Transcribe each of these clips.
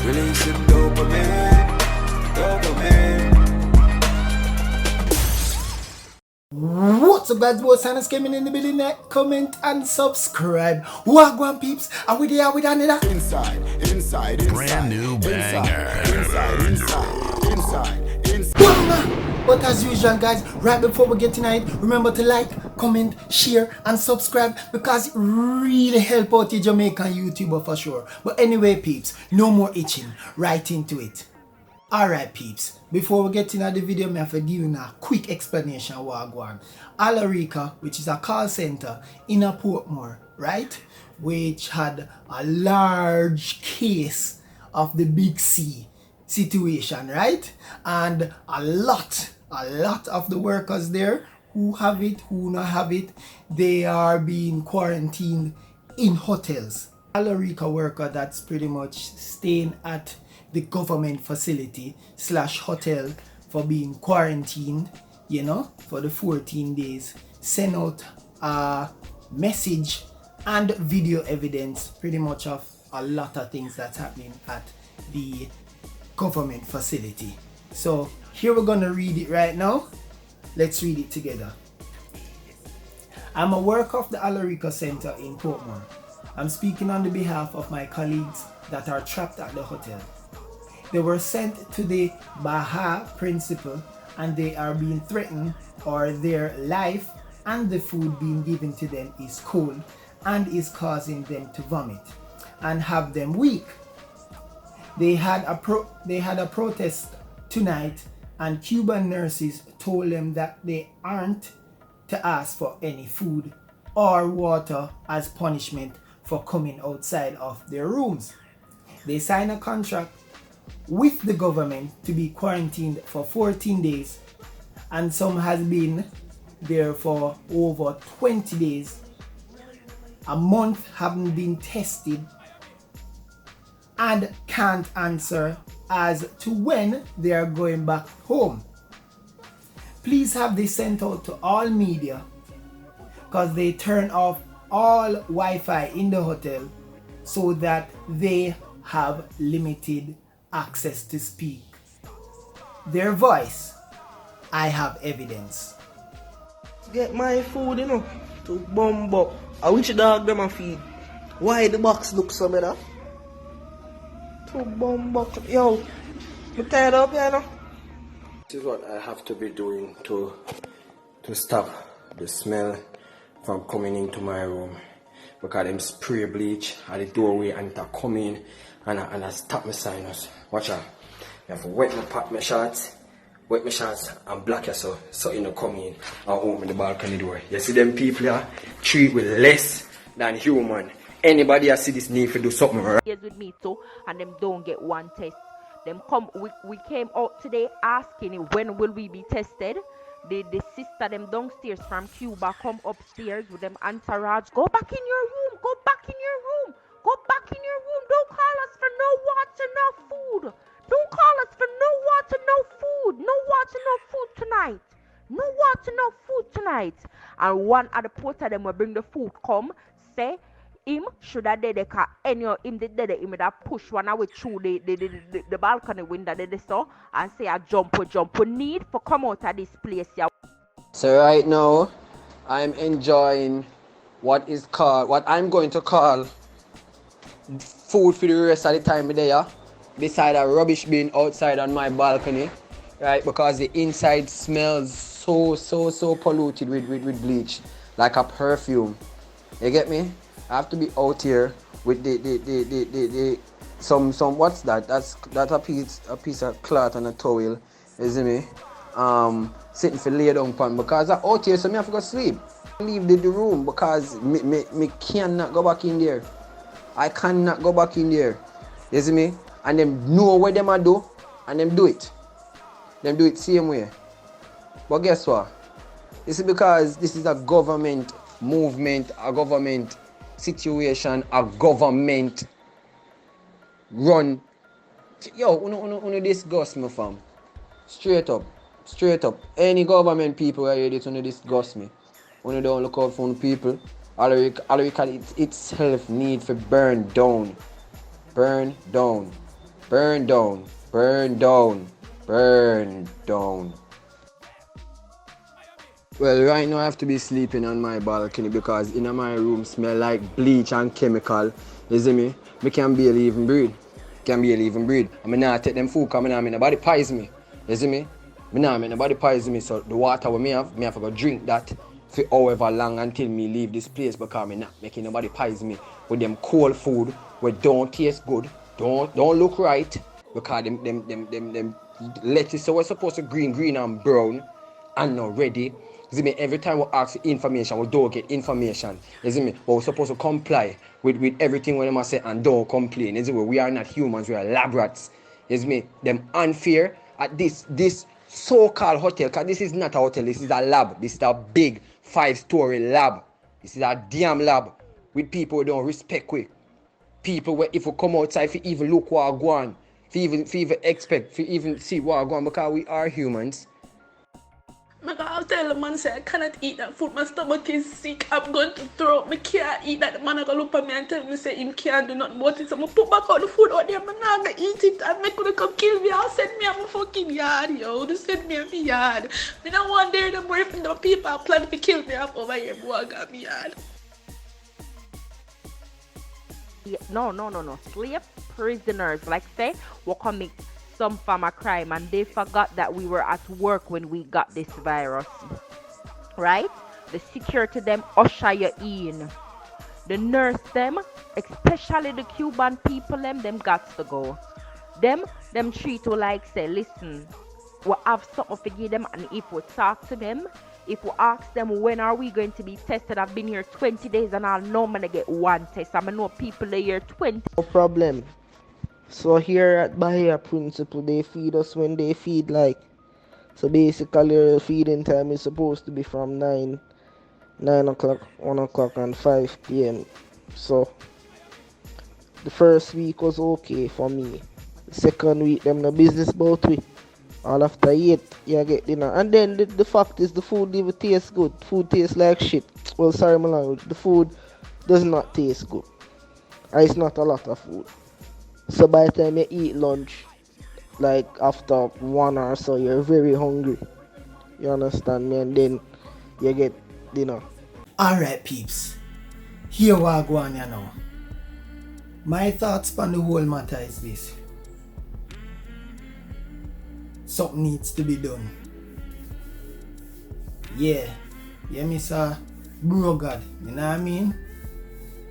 Releasing dopamine. What's up, guys? Both Santa's coming in the building. Comment and subscribe. Wagwan peeps, are we there with another? Inside. Brand new banger. Inside. But as usual, guys, right before we get tonight, remember to like, comment, share, and subscribe because it really help out your Jamaican YouTuber for sure. But anyway, peeps, no more itching. Right into it. Alright, peeps, before we get into the video, I have to give you a quick explanation of Wagwan. Alorica, which is a call center in a Portmore, right? Which had a large case of the Big C situation, right? And a lot of the workers there who have it, who not have it, they are being quarantined in hotels. Alorica worker that's pretty much staying at the government facility / hotel for being quarantined, you know, for the 14 days, send out a message and video evidence pretty much of a lot of things that's happening at the government facility. So here we're gonna read it right now. Let's read it together. I'm a worker of the Alorica Center in Portmore. I'm speaking on the behalf of my colleagues that are trapped at the hotel. They were sent to the Baha principal and they are being threatened, or their life and the food being given to them is cold and is causing them to vomit and have them weak. They had a protest tonight and Cuban nurses told them that they aren't to ask for any food or water as punishment for coming outside of their rooms. They signed a contract with the government to be quarantined for 14 days and some has been there for over 20 days. A month haven't been tested and can't answer as to when they are going back home. Please have this sent out to all media because they turn off all Wi-Fi in the hotel so that they have limited access to speak their voice. I have evidence. Get my food, you know, to bomb up. I which dog them a feed? Why the box look so better? To bomb up. Yo, you tired up here, you know? This is what I have to be doing to stop the smell from coming into my room. Because them spray bleach at the doorway and it come in and I stop my sinus. Watch out. You have to wet my shots and block you so you know come in and open the balcony door. You see them people here treat with less than human. Anybody that see this need to do something right? With me too, and them don't get one test. Them come. We came out today asking when will we be tested. The sister them downstairs from Cuba come upstairs with them entourage. Go back in your room. Go back in your room. Go back in your room. Don't call us for no water, no food. Don't call us for no water, no food. No water, no food tonight. No water, no food tonight. And one of the porter them will bring the food come. Say him should have did the any of him did him would have push one away through the balcony window they saw and say a jump. We need for come out of this place. Yeah. So right now I'm enjoying what I'm going to call food for the rest of the time of the day, beside a rubbish bin outside on my balcony, right? Because the inside smells so polluted with bleach, like a perfume. You get me? I have to be out here with the some what's that? That's a piece of cloth and a towel. You see me? Sitting for lay down pan because I'm out here, so me have to go sleep. Leave the room because me cannot go back in there. I cannot go back in there. You see me? And them know what them a do and them do it. Them do it same way. But guess what? This is because this is a government movement, a government situation, a government run. Yo, uno disgust me, fam. Straight up. Any government people right here, this uno disgust me. Uno don't look out for people. Alorica itself need for burn down. Burn down. Burn down. Burn down. Burn down. Well, right now I have to be sleeping on my balcony because in my room smell like bleach and chemical. You see me? Me can't barely even breathe. Can't barely even breathe. I mean, I take them food because I mean, nobody poison me. You see me? Me nah make nobody poison me, so the water we me have to go drink that for however long until me leave this place because me not making nobody poison me with them cold food where don't taste good, don't look right because them lettuce so we're supposed to green and brown and not ready. You see me? Every time we ask for information, we don't get information. You see me? But we're supposed to comply with everything when they say and don't complain. You see me? We are not humans, we are lab rats. You see me? Them unfair at this so-called hotel, because this is not a hotel, this is a lab. This is a big 5-story lab. This is a damn lab with people who don't respect we. People where if we come outside for even look what are going, for even expect, for even see what are going, because we are humans. I'll tell the man, say, I cannot eat that food. My stomach is sick. I'm going to throw up. I can't eat that. The man going to look at me and tell me, say, him can't do nothing about it. So I put back all the food out there. I'm not going to eat it. And they could come kill me. I'll send me a fucking yard, yo. Just send me a yard. I don't want there no more if the people are planning to kill me off over here. Boy, I got me yard. Yeah, no. Slave prisoners, like say, will commit some form of crime and they forgot that we were at work when we got this virus. Right? The security them usher you in. The nurse them, especially the Cuban people them got to go. Them treat you like say, listen, we have something to give them, and if we talk to them, if we ask them when are we going to be tested, I've been here 20 days and I'll normally get one test. I know people are here 20. No problem. So here at Bahia Principle, they feed us when they feed like. So basically, the feeding time is supposed to be from 9 o'clock, 1 o'clock and 5 p.m. So the first week was okay for me. The second week, them no business about we. All after 8, you get dinner. And then the fact is the food even tastes good. Food tastes like shit. Well, sorry my language. The food does not taste good. And it's not a lot of food. So by the time you eat lunch, like after 1 hour or so, you're very hungry. You understand me? And then you get dinner. Alright peeps, here we are going now. My thoughts on the whole matter is this. Something needs to be done. Yeah, Mr. Bro God, you know what I mean?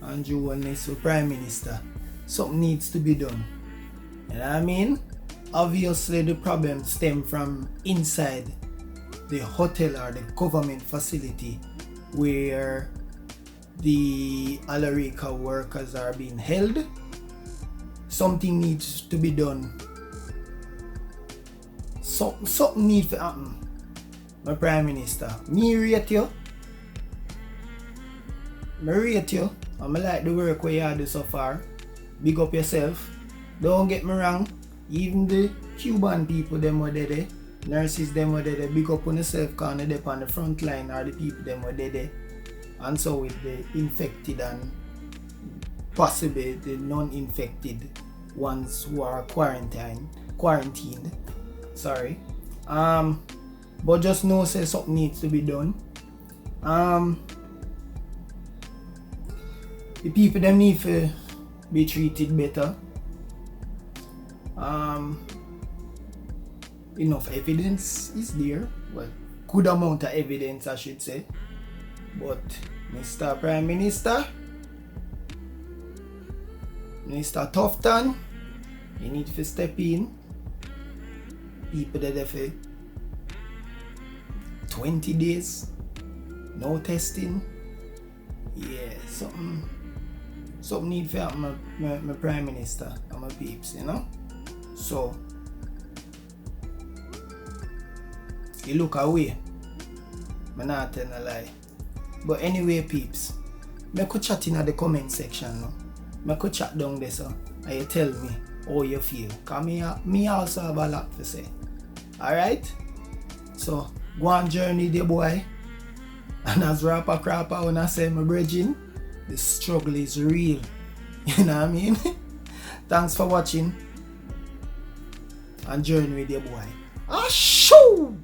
Andrew Holness, Prime Minister. Something needs to be done. You know what I mean? Obviously the problem stems from inside the hotel or the government facility where the Alorica workers are being held. Something needs to be done. Something needs to happen. My Prime Minister, me rate you. I like the work where you do so far. Big up yourself. Don't get me wrong. Even the Cuban people, them were there. Nurses, them were there. Big up on yourself, because they're on the front line, or the people, them were there. And so with the infected and possibly the non-infected ones who are quarantined. Sorry. But just know say something needs to be done. The people them need to be treated better. Enough evidence is there. Well, good amount of evidence I should say. But Mr. Prime Minister, Mr. Tufton, you need to step in. People that are for 20 days, no testing. Yeah, something need to happen, my Prime Minister and my peeps, you know. So you look away. I'm not telling a lie. But anyway, peeps, I could chat in the comment section now. I could chat down there so and you tell me how you feel. Cause me also have a lot to say. Alright? So go on journey the boy. And as rapper crapper when I say my bridging, the struggle is real. You know what I mean? Thanks for watching and journey with your boy. Ah, shoo!